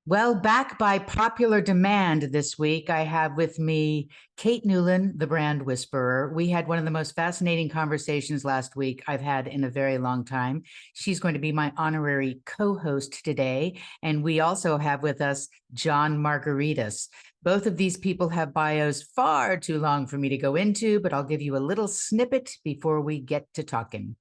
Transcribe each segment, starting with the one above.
Well, back by popular demand this week, I have with me Kate Newlin, the brand whisperer. We had one of the most fascinating conversations last week I've had in a very long time. She's going to be my honorary co-host today. And we also have with us John Margaritis. Both of these people have bios far too long for me to go into, but I'll give you a little snippet before we get to talking.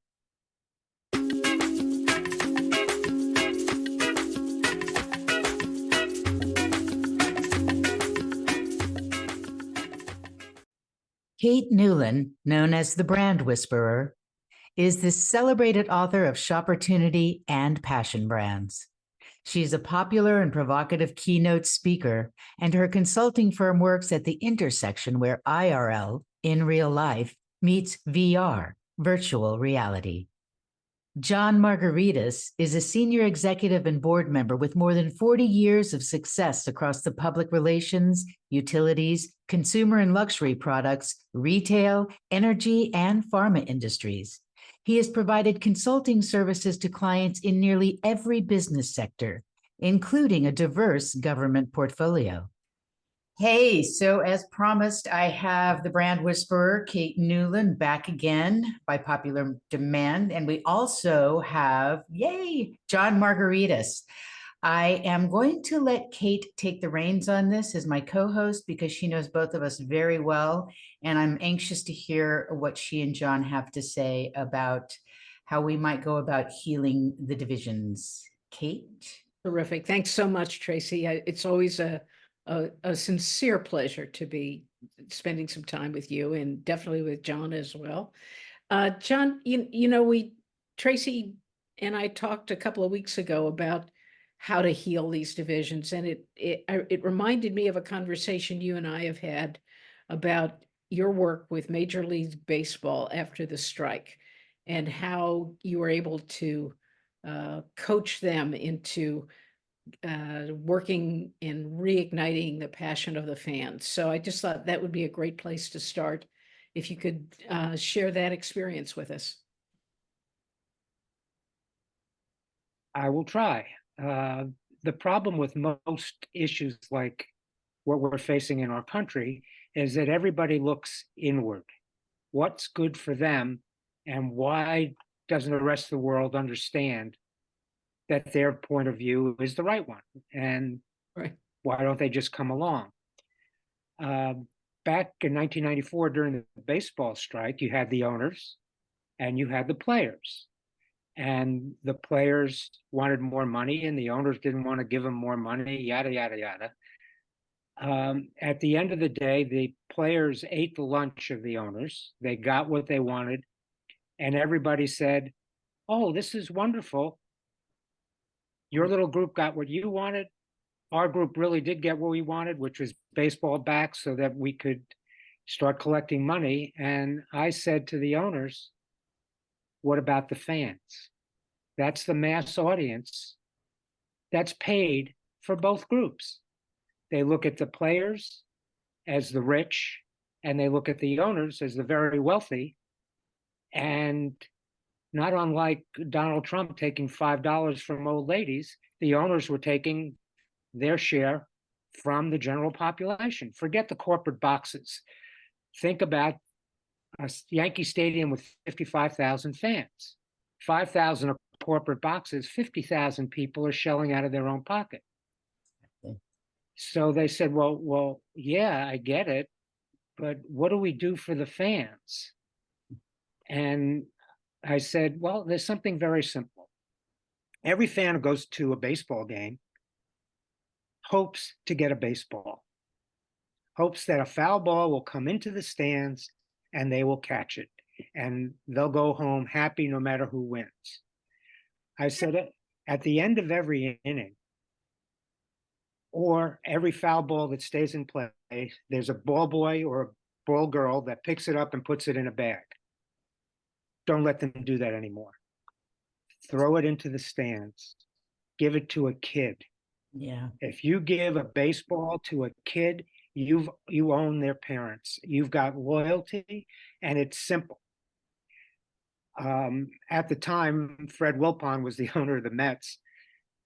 Kate Newlin, known as the Brand Whisperer, is the celebrated author of Shopportunity and Passion Brands. She's a popular and provocative keynote speaker, and her consulting firm works at the intersection where IRL, in real life, meets VR, virtual reality. John Margaritis is a senior executive and board member with more than 40 years of success across the public relations, utilities, consumer and luxury products, retail, energy, and pharma industries. He has provided consulting services to clients in nearly every business sector, including a diverse government portfolio. Hey, so as promised, I have the brand whisperer, Kate Newlin, back again by popular demand. And we also have, yay, John Margaritis. I am going to let Kate take the reins on this as my co-host because she knows both of us very well. And I'm anxious to hear what she and John have to say about how we might go about healing the divisions. Kate? Terrific. Thanks so much, Tracy. It's always a sincere pleasure to be spending some time with you and definitely with John as well. John, Tracy and I talked a couple of weeks ago about how to heal these divisions. And it reminded me of a conversation you and I have had about your work with Major League Baseball after the strike and how you were able to coach them into working and reigniting the passion of the fans. So I just thought that would be a great place to start if you could share that experience with us. I will try. The problem with most issues like what we're facing in our country is that everybody looks inward. What's good for them, and why doesn't the rest of the world understand that their point of view is the right one? And Right. Why don't they just come along? Back in 1994, during the baseball strike, you had the owners and you had the players. And the players wanted more money and the owners didn't want to give them more money, yada, yada, yada. At the end of the day, the players ate the lunch of the owners. They got what they wanted. And everybody said, oh, this is wonderful. Your little group got what you wanted. Our group really did get what we wanted, which was baseball back so that we could start collecting money. And I said to the owners, what about the fans? That's the mass audience that's paid for both groups. They look at the players as the rich, and they look at the owners as the very wealthy. And not unlike Donald Trump taking $5 from old ladies, the owners were taking their share from the general population. Forget the corporate boxes. Think about a Yankee Stadium with 55,000 fans. 5,000 are corporate boxes, 50,000 people are shelling out of their own pocket. So they said, well, yeah, I get it, but what do we do for the fans? And I said, well, there's something very simple. Every fan who goes to a baseball game hopes to get a baseball, hopes that a foul ball will come into the stands and they will catch it. And they'll go home happy no matter who wins. I said, at the end of every inning, or every foul ball that stays in play, there's a ball boy or a ball girl that picks it up and puts it in a bag. Don't let them do that anymore. Throw it into the stands. Give it to a kid. Yeah. If you give a baseball to a kid, you own their parents. You've got loyalty, and it's simple. At the time, Fred Wilpon was the owner of the Mets.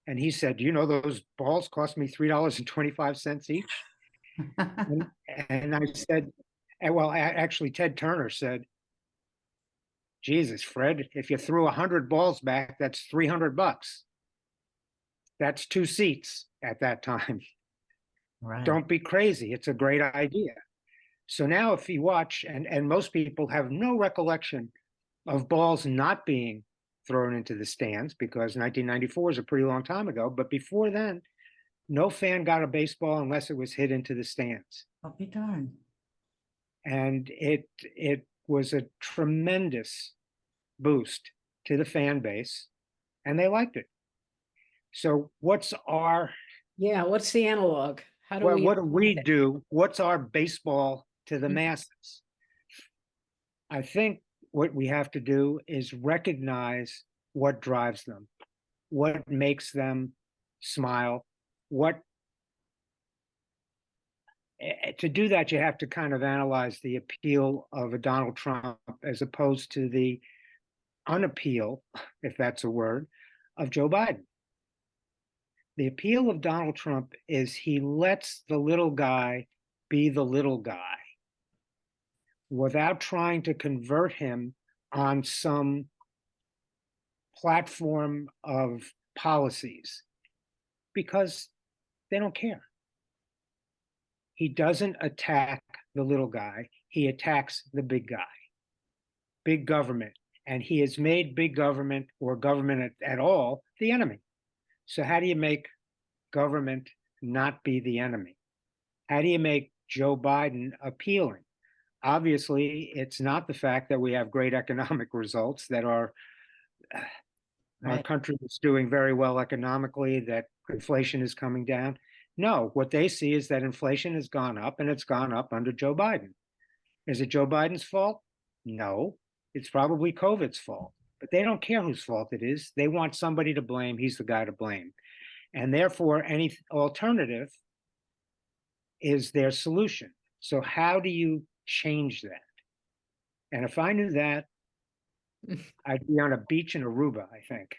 And he said, you know, those balls cost me $3.25 each. And I said, well, actually, Ted Turner said, Jesus, Fred, if you threw 100 balls back, that's $300. That's 2 seats at that time. Right. Don't be crazy. It's a great idea. So now if you watch, and most people have no recollection of balls not being thrown into the stands, because 1994 is a pretty long time ago. But before then, no fan got a baseball unless it was hit into the stands. I'll be darned. And it was a tremendous boost to the fan base, and they liked it. So what's our What's the analog? How do well, we what do we apply it? do? What's our baseball to the Mhm. masses? I think what we have to do is recognize what drives them, what makes them smile, what to do that, you have to kind of analyze the appeal of a Donald Trump as opposed to the unappeal, if that's a word, of Joe Biden. The appeal of Donald Trump is he lets the little guy be the little guy without trying to convert him on some platform of policies, because they don't care. He doesn't attack the little guy, he attacks the big guy, big government. And he has made big government, or government at all, the enemy. So how do you make government not be the enemy? How do you make Joe Biden appealing? Obviously, it's not the fact that we have great economic results, that our country is doing very well economically, that inflation is coming down. No, what they see is that inflation has gone up, and it's gone up under Joe Biden. Is it Joe Biden's fault? No, it's probably COVID's fault. But they don't care whose fault it is. They want somebody to blame. He's the guy to blame. And therefore, any alternative is their solution. So how do you change that? And if I knew that, I'd be on a beach in Aruba, I think.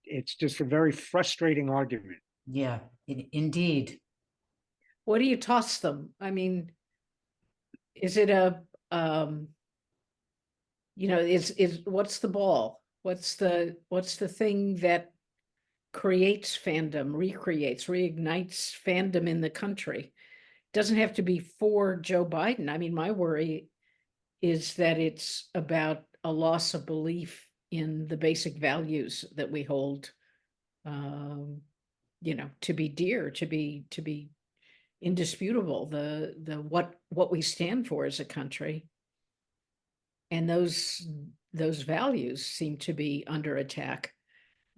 It's just a very frustrating argument. Yeah, indeed. What do you toss them? I mean, is it a is what's the ball? What's the thing that creates fandom, reignites fandom in the country? Doesn't have to be for Joe Biden. I mean, my worry is that it's about a loss of belief in the basic values that we hold, to be dear, to be indisputable, the what we stand for as a country. And those values seem to be under attack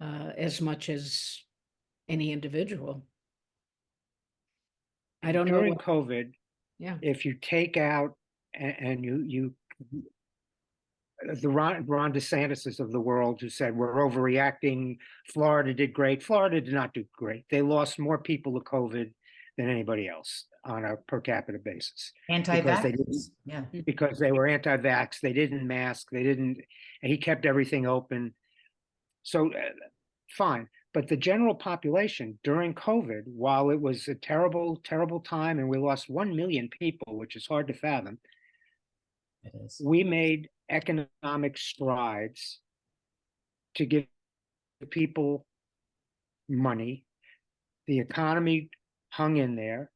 as much as any individual. I don't know. During COVID, Yeah. if you take out and you the Ron DeSantis of the world, who said we're overreacting, Florida did great. Florida did not do great. They lost more people to COVID than anybody else on a per capita basis. Anti-vaxxers. Yeah. Because they were anti-vax, they didn't mask, and he kept everything open. So fine. But the general population during COVID, while it was a terrible, terrible time, and we lost 1 million people, which is hard to fathom, It is. we made economic strides to give people money. The economy hung in there,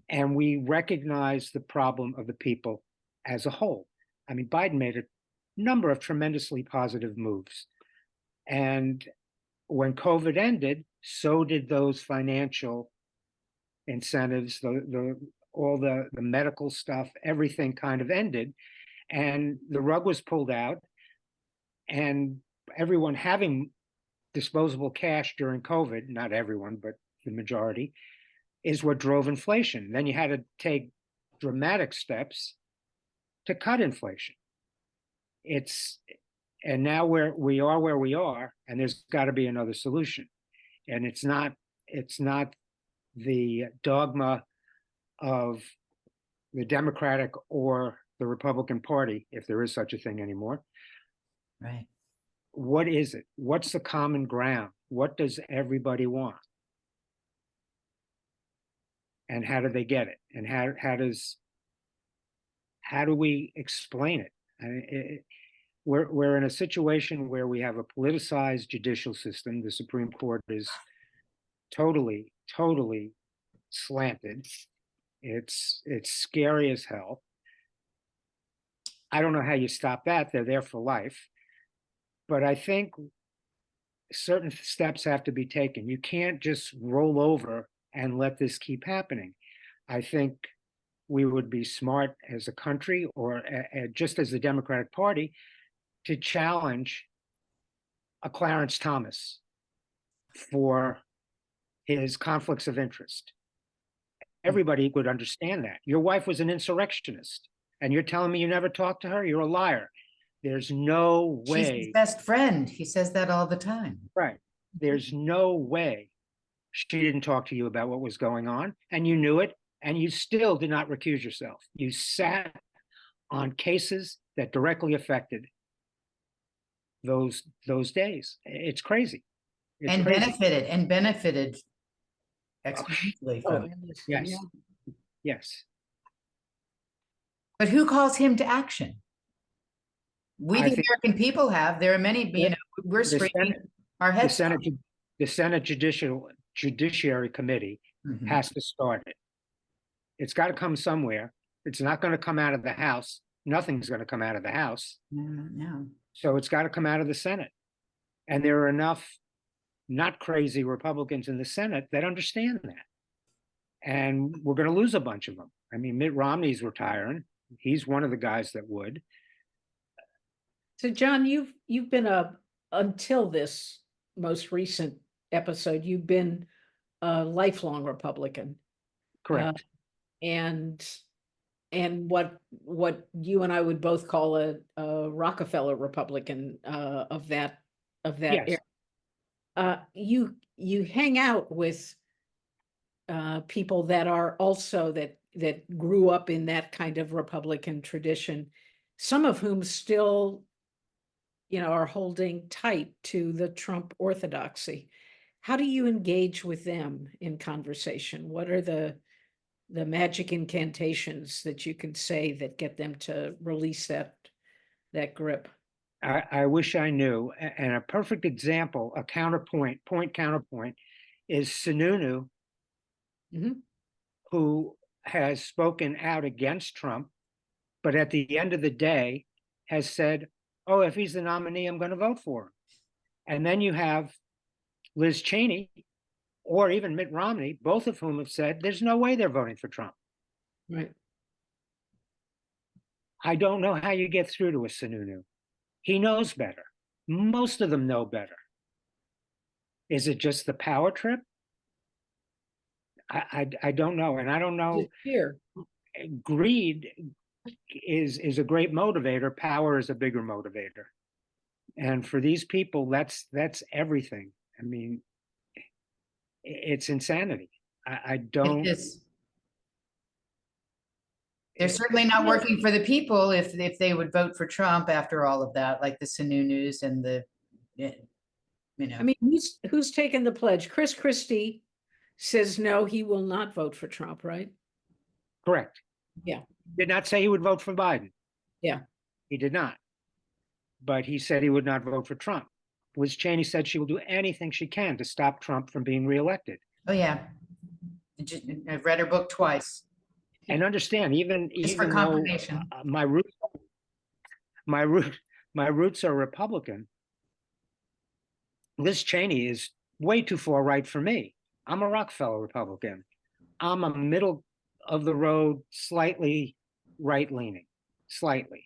and we recognized the problem of the people as a whole. I mean, Biden made a number of tremendously positive moves. And when COVID ended, so did those financial incentives, all the medical stuff, everything kind of ended. And the rug was pulled out, and everyone having disposable cash during COVID, not everyone, but the majority, is what drove inflation. Then you had to take dramatic steps to cut inflation. And now we are where we are, and there's got to be another solution. And it's not the dogma of the Democratic or the Republican Party, if there is such a thing anymore. Right. What is it? What's the common ground? what does everybody want? And how do they get it? And how do we explain it? I mean, we're in a situation where we have a politicized judicial system. The Supreme Court is totally slanted. It's scary as hell. I don't know how you stop that. They're there for life. But I think certain steps have to be taken. You can't just roll over and let this keep happening. I think we would be smart as a country, or just as the Democratic Party, to challenge a Clarence Thomas for his conflicts of interest. Everybody would understand that. Your wife was an insurrectionist, and you're telling me you never talked to her? You're a liar. There's no way. She's his best friend. He says that all the time. Right. There's no way she didn't talk to you about what was going on, and you knew it, and you still did not recuse yourself. You sat on cases that directly affected those days. It's crazy. It's And crazy. benefited exponentially Oh, from it. Yes. yeah. Yes. But who calls him to action? We, I the think American people, have. There are many, we're the scraping Senate, our the heads. Senate, the Senate Judiciary Committee Mhm. has to start it. It's got to come somewhere. It's not going to come out of the House. Nothing's going to come out of the House. No. So it's got to come out of the Senate. And there are enough not crazy Republicans in the Senate that understand that. And we're going to lose a bunch of them. I mean, Mitt Romney's retiring. He's one of the guys that would. So John, you've been until this most recent episode, you've been a lifelong Republican. Correct. And what you and I would both call a Rockefeller Republican of that Yes. era. You hang out with people that are also that grew up in that kind of Republican tradition, some of whom still, are holding tight to the Trump orthodoxy. How do you engage with them in conversation? What are the magic incantations that you can say that get them to release that grip? I wish I knew. And a perfect example, a counterpoint is Sununu, Mhm. who has spoken out against Trump, but at the end of the day has said, oh, if he's the nominee, I'm going to vote for him. And then you have Liz Cheney or even Mitt Romney, both of whom have said there's no way they're voting for Trump. Right. I don't know how you get through to a Sununu. He knows better. Most of them know better. Is it just the power trip? I don't know. And I don't know. Fear. Greed is a great motivator. Power is a bigger motivator. And for these people, that's everything. I mean, it's insanity. I don't. It is. They're certainly not working for the people if they would vote for Trump after all of that, like the Sununus and the, I mean, who's taken the pledge? Chris Christie says no, he will not vote for Trump, right? Correct. Yeah. Did not say he would vote for Biden. Yeah. He did not. But he said he would not vote for Trump. Liz Cheney said she will do anything she can to stop Trump from being reelected. Oh yeah, I've read her book twice. And understand, even for though confirmation. my roots are Republican, Liz Cheney is way too far right for me. I'm a Rockefeller Republican. I'm a middle of the road, slightly right leaning, slightly.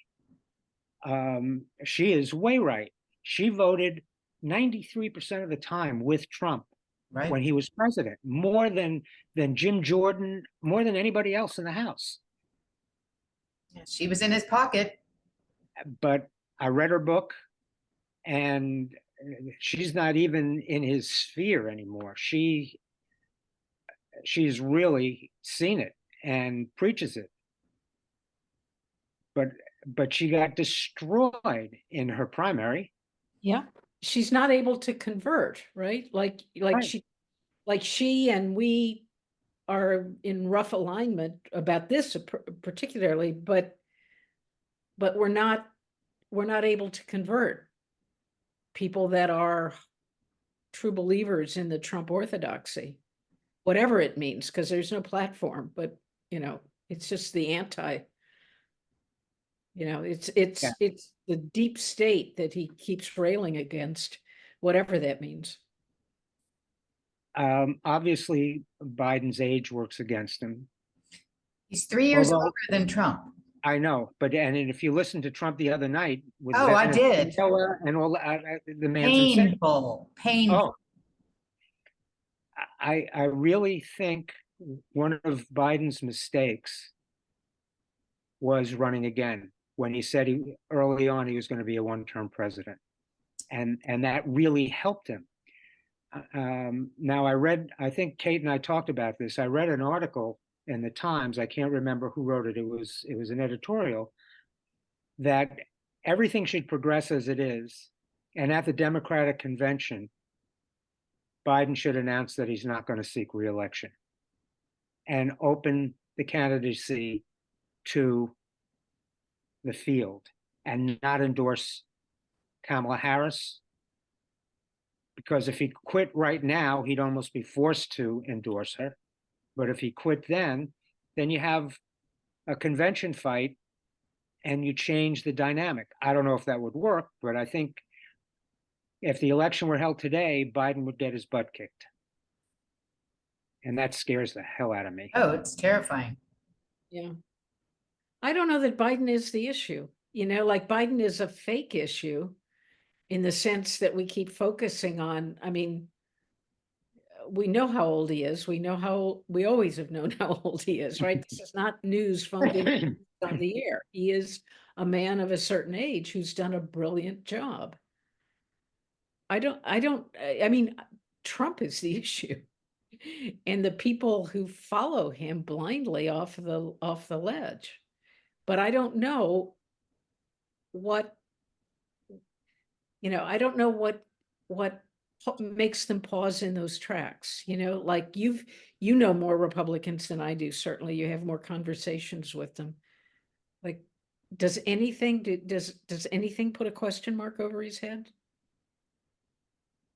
She is way right. She voted 93% of the time with Trump Right. when he was president, more than Jim Jordan, more than anybody else in the House. She was in his pocket. But I read her book, and she's not even in his sphere anymore. She's really seen it and preaches it. But she got destroyed in her primary. Yeah. she's not able to convert, right? Like Right. she and we are in rough alignment about this particularly, but we're not able to convert people that are true believers in the Trump orthodoxy, whatever it means, because there's no platform, but it's just the anti, it's Yeah. the deep state that he keeps railing against, whatever that means. Obviously, Biden's age works against him. He's 3 years Although older than Trump. I know, but and if you listen to Trump the other night with Oh, I did. Venezuela and all, the man's insane. Painful, painful. Oh, I really think one of Biden's mistakes was running again when he said early on he was going to be a one-term president, and that really helped him. Now I think Kate and I talked about this. I read an article in the Times. I can't remember who wrote it. It was an editorial that everything should progress as it is, and at the Democratic convention, Biden should announce that he's not going to seek re-election and open the candidacy to the field and not endorse Kamala Harris. Because if he quit right now, he'd almost be forced to endorse her. But if he quit then you have a convention fight and you change the dynamic. I don't know if that would work, but I think if the election were held today, Biden would get his butt kicked. And that scares the hell out of me. Oh, it's terrifying. Yeah. I don't know that Biden is the issue. Like Biden is a fake issue in the sense that we keep focusing on. I mean, we know how old he is. We always have known how old he is, right? This is not news phoned in on the air. He is a man of a certain age who's done a brilliant job. I mean, Trump is the issue. And the people who follow him blindly off the ledge. But I don't know what makes them pause in those tracks. Like more Republicans than I do. Certainly you have more conversations with them. Like, does anything put a question mark over his head?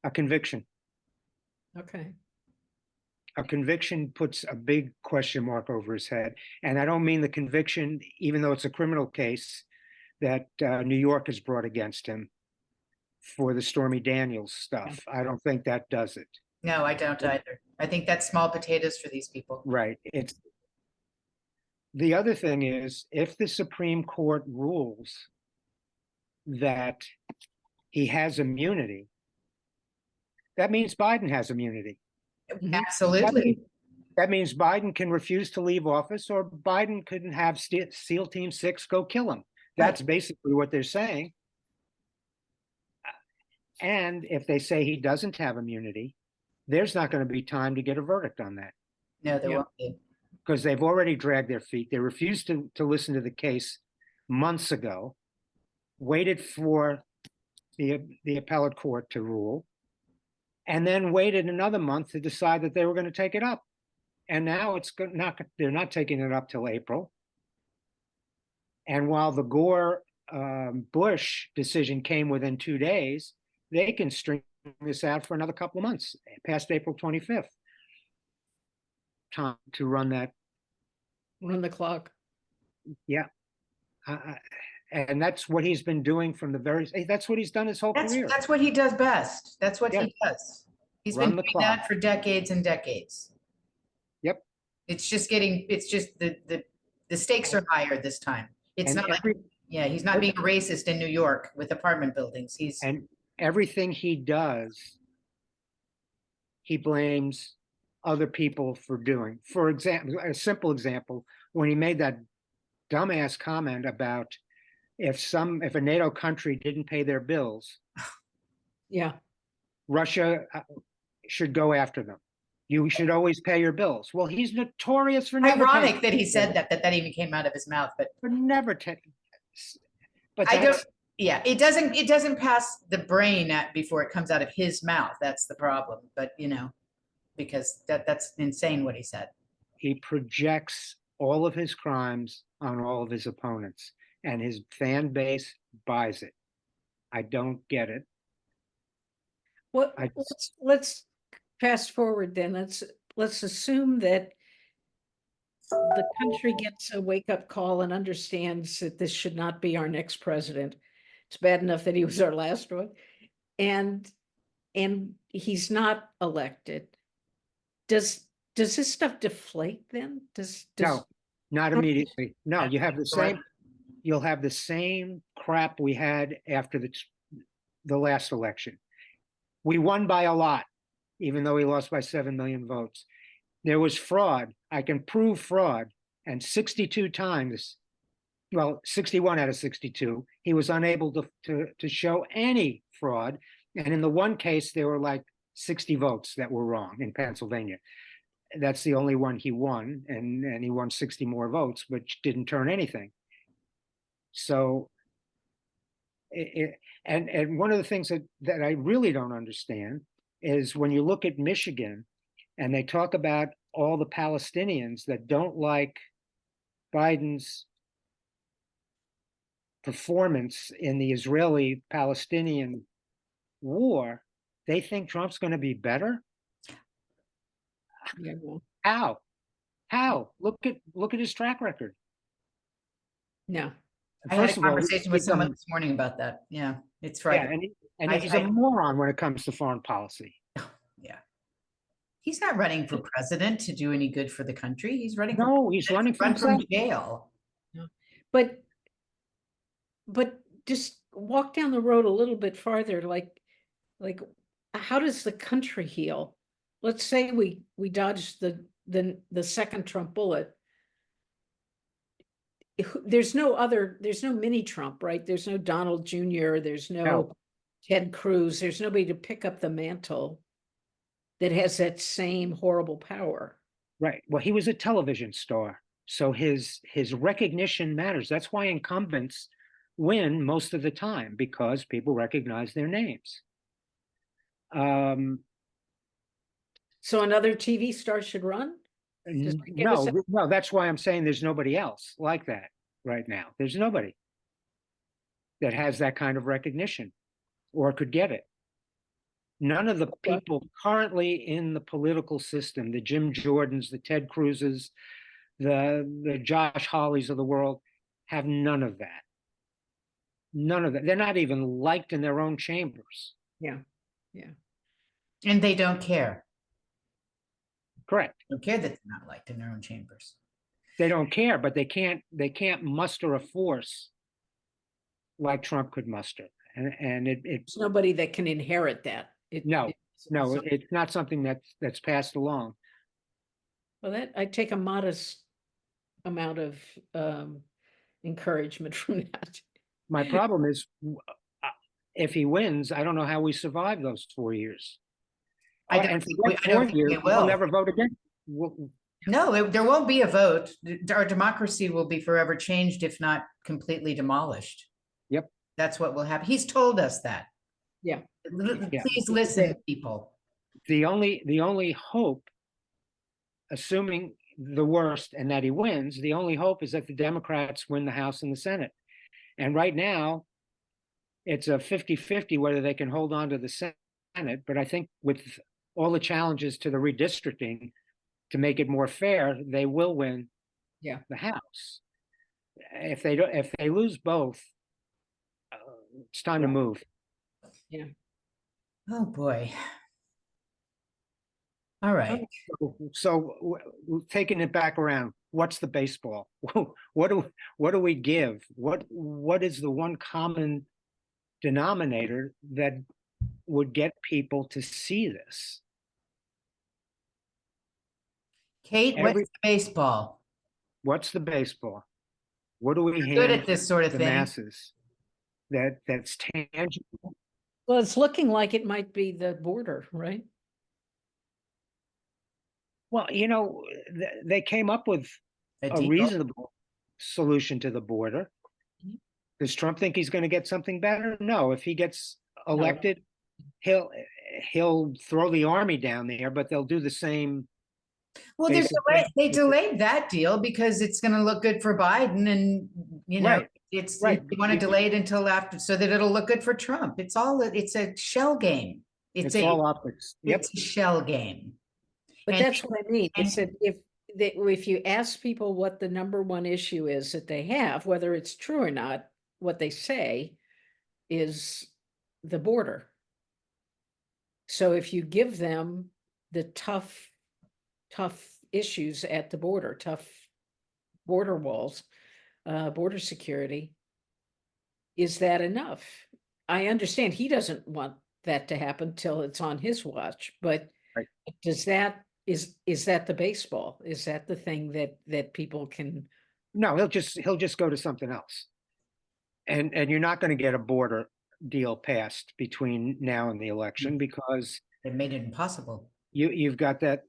A conviction. Okay. A conviction puts a big question mark over his head. And I don't mean the conviction, even though it's a criminal case that New York has brought against him for the Stormy Daniels stuff. I don't think that does it. No, I don't either. I think that's small potatoes for these people. Right. It's the other thing is, if the Supreme Court rules that he has immunity, that means Biden has immunity. Absolutely. That means Biden can refuse to leave office, or Biden couldn't have SEAL Team 6 go kill him. That's basically what they're saying. And if they say he doesn't have immunity, there's not going to be time to get a verdict on that. No, there won't be. Because they've already dragged their feet. They refused to listen to the case months ago, waited for the appellate court to rule, and then waited another month to decide that they were going to take it up. And now they're not taking it up till April. And while the Gore Bush decision came within 2 days, they can string this out for another couple of months, past April 25th. Time to run the clock. Yeah. And that's what he's been doing that's what he's done his whole career. That's what he does best. That's what he does. He's been doing that for decades and decades. Yep. It's just the stakes are higher this time. It's not he's not being racist in New York with apartment buildings. And everything he does, he blames other people for doing. For example, a simple example, when he made that dumbass comment about if a NATO country didn't pay their bills, Russia should go after them. You should always pay your bills. Well, he's notorious for never. Ironic that he said that even came out of his mouth, but for never. But Yeah, it doesn't pass the brain before it comes out of his mouth. That's the problem. But because that's insane what he said. He projects all of his crimes on all of his opponents, and his fan base buys it. I don't get it. What, I let's fast forward then. Let's assume that the country gets a wake-up call and understands that this should not be our next president. It's bad enough that he was our last one. And he's not elected. Does this stuff deflate then? Does No, not immediately. No, That's you have the correct. same. You'll have the same crap we had after the last election. We won by a lot, even though he lost by 7 million votes. There was fraud. I can prove fraud. And 62 times, well, 61 out of 62, he was unable to show any fraud. And in the one case, there were like 60 votes that were wrong in Pennsylvania. That's the only one he won, and he won 60 more votes, but didn't turn anything. So, and one of the things that I really don't understand is when you look at Michigan and they talk about all the Palestinians that don't like Biden's performance in the Israeli-Palestinian war, they think Trump's going to be better. Yeah, well, How? Look at his track record. no. I had a First of all, conversation with he's someone a- this morning about that. Yeah, it's yeah, frightening. and I- he's a I- moron when it comes to foreign policy. Yeah. He's not running for president to do any good for the country. He's running for No, he's running for run from himself. jail. But just walk down the road a little bit farther, like how does the country heal? Let's say we dodged the second Trump bullet. There's no mini Trump, right? There's no Donald Jr., there's no No. Ted Cruz, there's nobody to pick up the mantle that has that same horrible power. Right. Well, he was a television star, so his recognition matters. That's why incumbents win most of the time, because people recognize their names. So another TV star should run? Does that give us No, that's why I'm saying there's nobody else like that right now. There's nobody that has that kind of recognition or could get it. None of the people currently in the political system, the Jim Jordans, the Ted Cruzes, the Josh Hawleys of the world, have none of that. None of that. They're not even liked in their own chambers. Yeah. And they don't care. Correct. They don't care that they're not liked in their own chambers. They don't care, but they can't muster a force like Trump could muster. And it's There's nobody that can inherit that. no, it's not something that's passed along. Well, that I take a modest amount of encouragement from that. My problem is, if he wins, I don't know how we survive those 4 years. I don't And think for we- that I don't 4 think years, we we'll will. never vote again. No, there won't be a vote. Our democracy will be forever changed, if not completely demolished. Yep. That's what will happen. He's told us that. Yeah. Please listen, people. The only hope, assuming the worst and that he wins, the only hope is that the Democrats win the House and the Senate. And right now, it's a 50-50 whether they can hold on to the Senate. But I think with all the challenges to the redistricting to make it more fair, they will win the House. If they lose both, it's time to move. Yeah. Oh, boy. All right. So taking it back around, what's the baseball? What do we give? What is the one common denominator that would get people to see this? Kate, what's the baseball? What's the baseball? What do we You're good hand at this sort of the thing. masses that's tangible? Well, it's looking like it might be the border, right? Well, they came up with A a deal. reasonable solution to the border. Does Trump think he's going to get something better? No. If he gets elected, he'll throw the army down there, but they'll do the same. Well, basic they thing. delayed that deal because it's going to look good for Biden, and Right, right. they want to delay it until after so that it'll look good for Trump. It's a shell game. It's all optics. Yep. It's a shell game. But And- that's what I mean. It's and- that if you ask people what the number one issue is that they have, whether it's true or not, what they say is the border. So if you give them the tough issues at the border, tough border walls, border security, is that enough? I understand he doesn't want that to happen till it's on his watch, but Right. does that, is that the baseball? Is that the thing that people can? No, he'll just go to something else. And you're not going to get a border deal passed between now and the election because It made it impossible. you've got that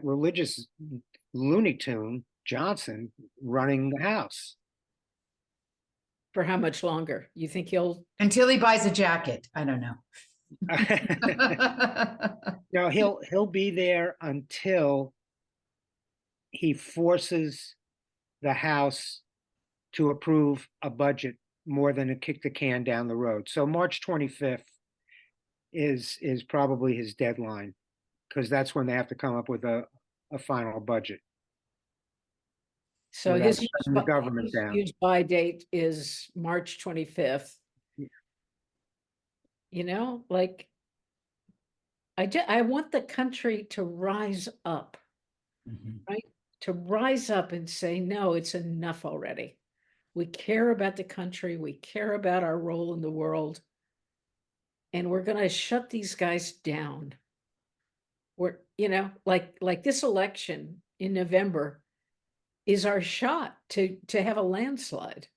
religious Looney Tune Johnson running the House. For how much longer? You think he'll? Until he buys a jacket. I don't know. No, he'll be there until he forces the House to approve a budget more than to kick the can down the road. So March 25th is probably his deadline because that's when they have to come up with a final budget. So without his shutting the government down. use by date is March 25th. Yeah. You know, like I want the country to rise up, Mhm. to rise up and say, no, it's enough already. We care about the country. We care about our role in the world. And we're going to shut these guys down. We're, like this election in November is our shot to have a landslide.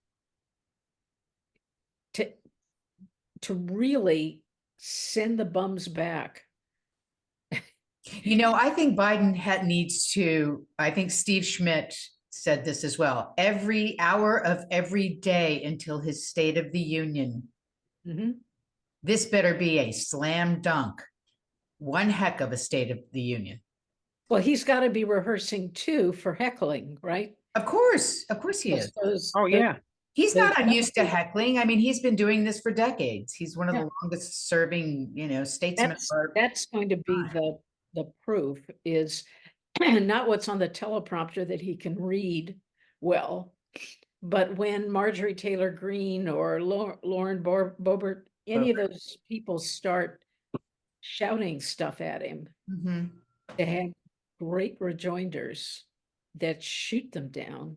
To really send the bums back. I think Biden needs to, I think Steve Schmidt said this as well, every hour of every day until his State of the Union. Mhm. This better be a slam dunk. One heck of a State of the Union. Well, he's got to be rehearsing too for heckling, right? Of course he is. Oh, yeah. He's those not unused to heckling. I mean, he's been doing this for decades. He's one of Yeah. the longest serving, statesmen. That's going to be the proof is not what's on the teleprompter that he can read well, but when Marjorie Taylor Greene or Lauren Boebert, any of those people start shouting stuff at him, Mhm. they have great rejoinders that shoot them down,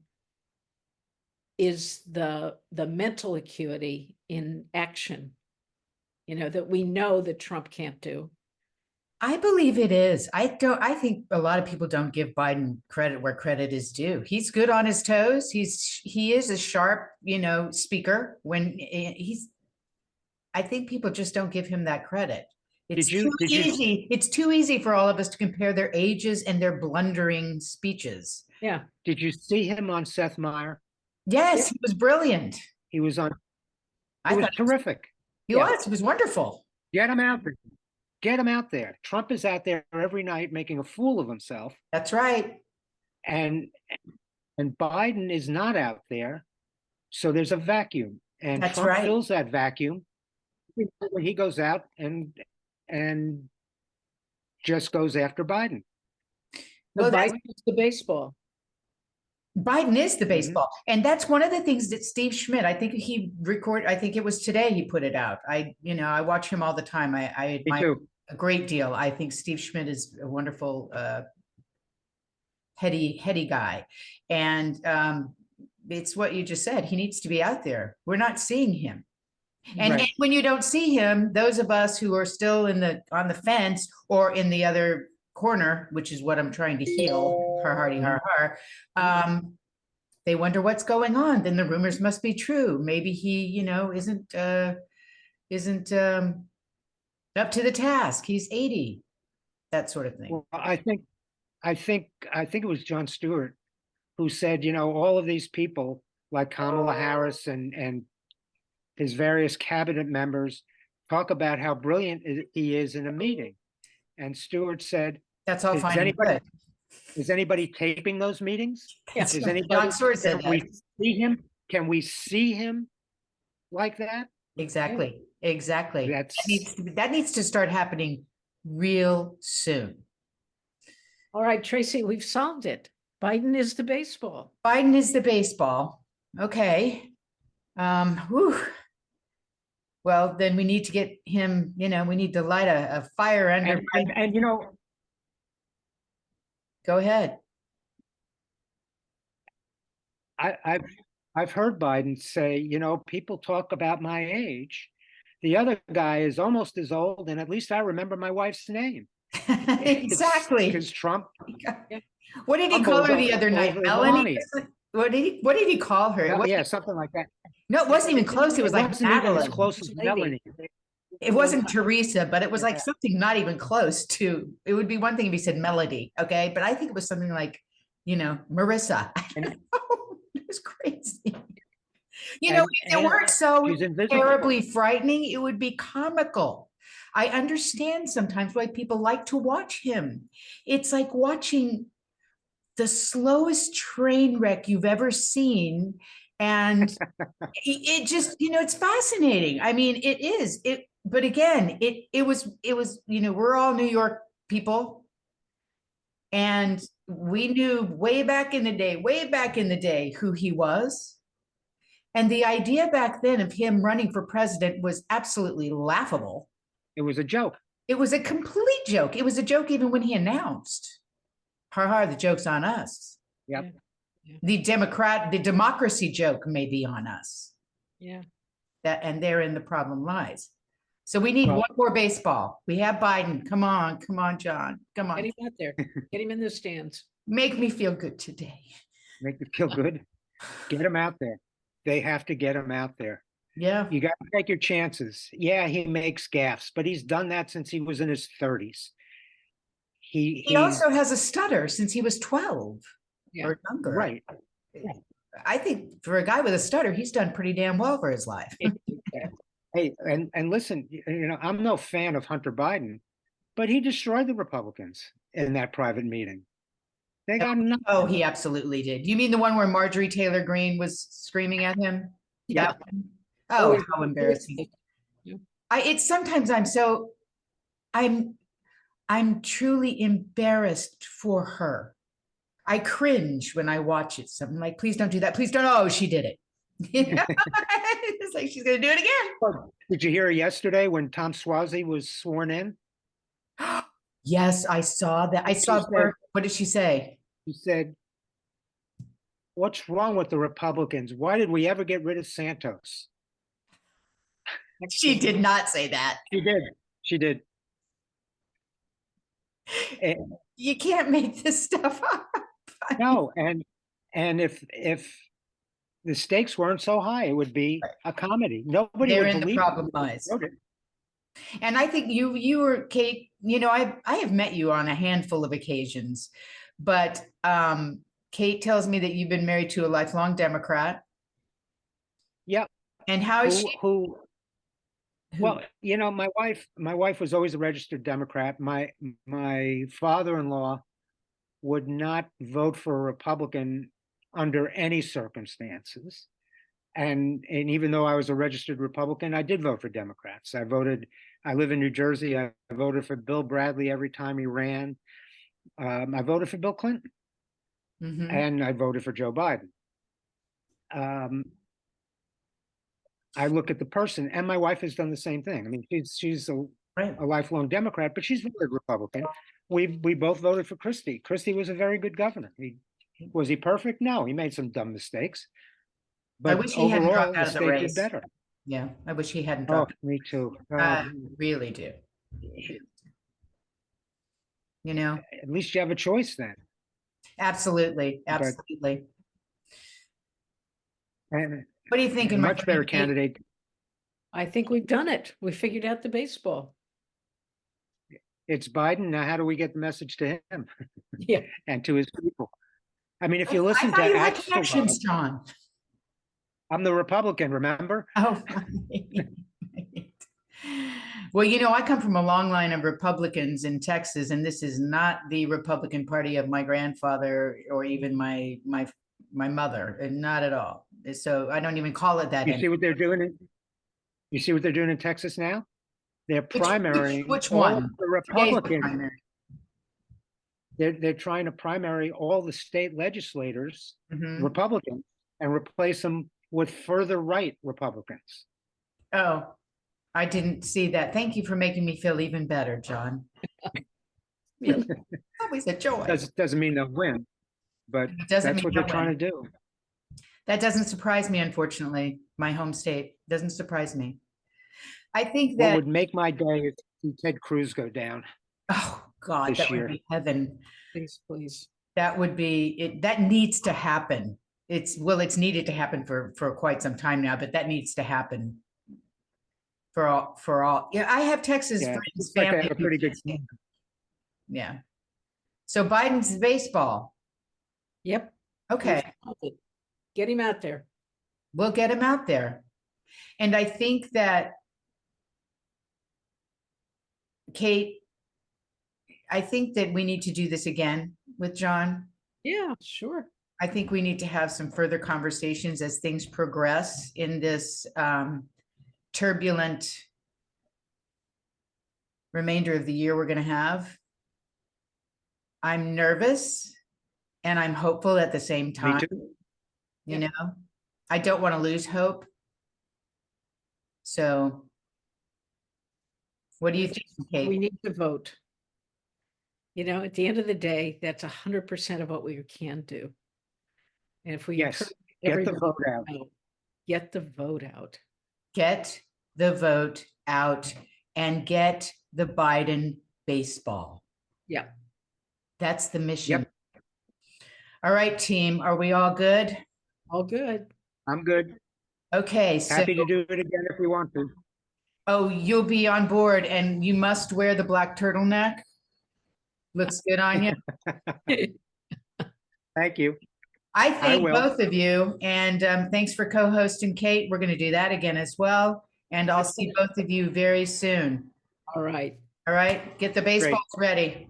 is the mental acuity in action, that we know that Trump can't do. I believe it is. I think a lot of people don't give Biden credit where credit is due. He's good on his toes. He is a sharp, speaker when I think people just don't give him that credit. It's too easy. It's too easy for all of us to compare their ages and their blundering speeches. Yeah. Did you see him on Seth Meyers? Yes, he was brilliant. He was on. I It was thought terrific. he was. It was wonderful. Get him out there. Get him out there. Trump is out there every night making a fool of himself. That's right. And Biden is not out there. So there's a vacuum. And That's Trump right. fills that vacuum. He goes out and just goes after Biden. Well, Biden is the baseball. Biden is the baseball. And that's one of the things that Steve Schmidt, I think I think it was today he put it out. I watch him all the time. I admire a great deal. I think Steve Schmidt is a wonderful, heady guy. And it's what you just said. He needs to be out there. We're not seeing him. And when you don't see him, those of us who are still on the fence or in the other corner, which is what I'm trying to heal, they wonder what's going on. Then the rumors must be true. Maybe he, isn't up to the task. He's 80, that sort of thing. Well, I think it was Jon Stewart who said, all of these people like Kamala Harris and his various cabinet members talk about how brilliant he is in a meeting. And Stewart said, That's all is fine and anybody, good. is anybody taping those meetings? That's Is right. anybody, John Stewart said can we that. see him? Can we see him like that? Exactly. Exactly. That's That needs to start happening real soon. All right, Tracy, we've solved it. Biden is the baseball. Biden is the baseball. Okay. Whew. Well, then we need to get him, we need to light a fire under. and you know, Go ahead. I've heard Biden say, people talk about my age. The other guy is almost as old, and at least I remember my wife's name. Exactly. Because Trump. What did he call her the other night? over Melanie? Melania. What did he call her? It Yeah, something like that. No, it wasn't even close. It was like wasn't even as Madeline. close as Melanie. It wasn't Teresa, but it was like Yeah. something not even close to. It would be one thing if he said Melody, okay? But I think it was something like, Marissa. I don't know. It was crazy. If it weren't so She's invisible. terribly frightening, it would be comical. I understand sometimes why people like to watch him. It's like watching the slowest train wreck you've ever seen. And it just, it's fascinating. I mean, it is. But again, it was, we're all New York people. And we knew way back in the day, who he was. And the idea back then of him running for president was absolutely laughable. It was a joke. It was a complete joke. It was a joke even when he announced. Ha ha, the joke's on us. Yep. Yeah. The democracy joke may be on us. Yeah. And therein the problem lies. So we need one more baseball. We have Biden. Come on, John. Come on. Get him out there. Get him in the stands. Make me feel good today. Make it feel good. Get him out there. They have to get him out there. Yeah. You got to take your chances. Yeah, he makes gaffes, but he's done that since he was in his 30s. He also has a stutter since he was 12 or younger. Right. I think for a guy with a stutter, he's done pretty damn well for his life. Hey, and listen, I'm no fan of Hunter Biden, but he destroyed the Republicans in that private meeting. They got nothing. Oh, he absolutely did. You mean the one where Marjorie Taylor Greene was screaming at him? Yeah. Oh, how embarrassing. It's sometimes I'm truly embarrassed for her. I cringe when I watch it. So I'm like, please don't do that. Please don't. Oh, she did it. It's like she's going to do it again. Did you hear her yesterday when Tom Suozzi was sworn in? Yes, I saw that. I saw her. What did she say? He said, "What's wrong with the Republicans? Why did we ever get rid of Santos?" She did not say that. She did. You can't make this stuff up. No, and if the stakes weren't so high, it would be a comedy. Nobody would Therein the believe problem lies. And I think you were, Kate, I have met you on a handful of occasions, but Kate tells me that you've been married to a lifelong Democrat. Yep. And how is she? Who? Well, my wife was always a registered Democrat. My father-in-law would not vote for a Republican under any circumstances. And even though I was a registered Republican, I did vote for Democrats. I live in New Jersey. I voted for Bill Bradley every time he ran. I voted for Bill Clinton. Mm-hmm. And I voted for Joe Biden. I look at the person, and my wife has done the same thing. I mean, she's a lifelong Democrat, but she's voted Republican. We both voted for Christie. Christie was a very good governor. Was he perfect? No, he made some dumb mistakes. But I wish he hadn't overall, dropped out the of the state race. did better. Yeah, I wish he hadn't Oh, dropped. me too. I really do. At least you have a choice then. Absolutely. And What are you thinking? much better candidate. I think we've done it. We figured out the baseball. It's Biden. Now, how do we get the message to him? Yeah. And to his people? I mean, if you listen I thought to you had Axelrod, connections, John. I'm the Republican, remember? Oh, right. Well, I come from a long line of Republicans in Texas, and this is not the Republican Party of my grandfather or even my mother, and not at all. So I don't even call it that. You see what they're doing you see what they're doing in Texas now? They're primarying which all one? the Today's the Republicans. primary. They're trying to primary all the state legislators, Mhm. Republicans, and replace them with further right Republicans. Oh, I didn't see that. Thank you for making me feel even better, John. Always a joy. Doesn't mean they'll win, but It doesn't that's mean what they're they'll trying win. to do. That doesn't surprise me, unfortunately. My home state doesn't surprise me. I think What that, would make my day is to see Ted Cruz go down. oh God, this that would year. be heaven. Please, please. That would be it. That needs to happen. It's needed to happen for quite some time now, but that needs to happen for all. Yeah, I have Texas Yeah, friends, looks like they family. have a pretty good who- Yeah. So Biden's baseball. Yep. Okay. Get him out there. We'll get him out there. And I think that, Kate, I think that we need to do this again with John. Yeah, sure. I think we need to have some further conversations as things progress in this turbulent remainder of the year we're going to have. I'm nervous and I'm hopeful at the same Me time. too. You know, I don't want to lose hope. So what do you think, Kate? We need to vote. At the end of the day, that's 100% of what we can do. And if we Yes, encourage get the everybody vote to out. vote, get the vote out. Get the vote out and get the Biden baseball. Yeah. That's the mission. Yep. All right, team. Are we all good? All good. I'm good. Okay. So, Happy to do it again if we want to. oh, you'll be on board and you must wear the black turtleneck. Looks good on you. Thank you. I thank will. both of you. And thanks for co-hosting, Kate. We're going to do that again as well. And I'll see both of you very soon. All right. All right. Get the baseballs ready.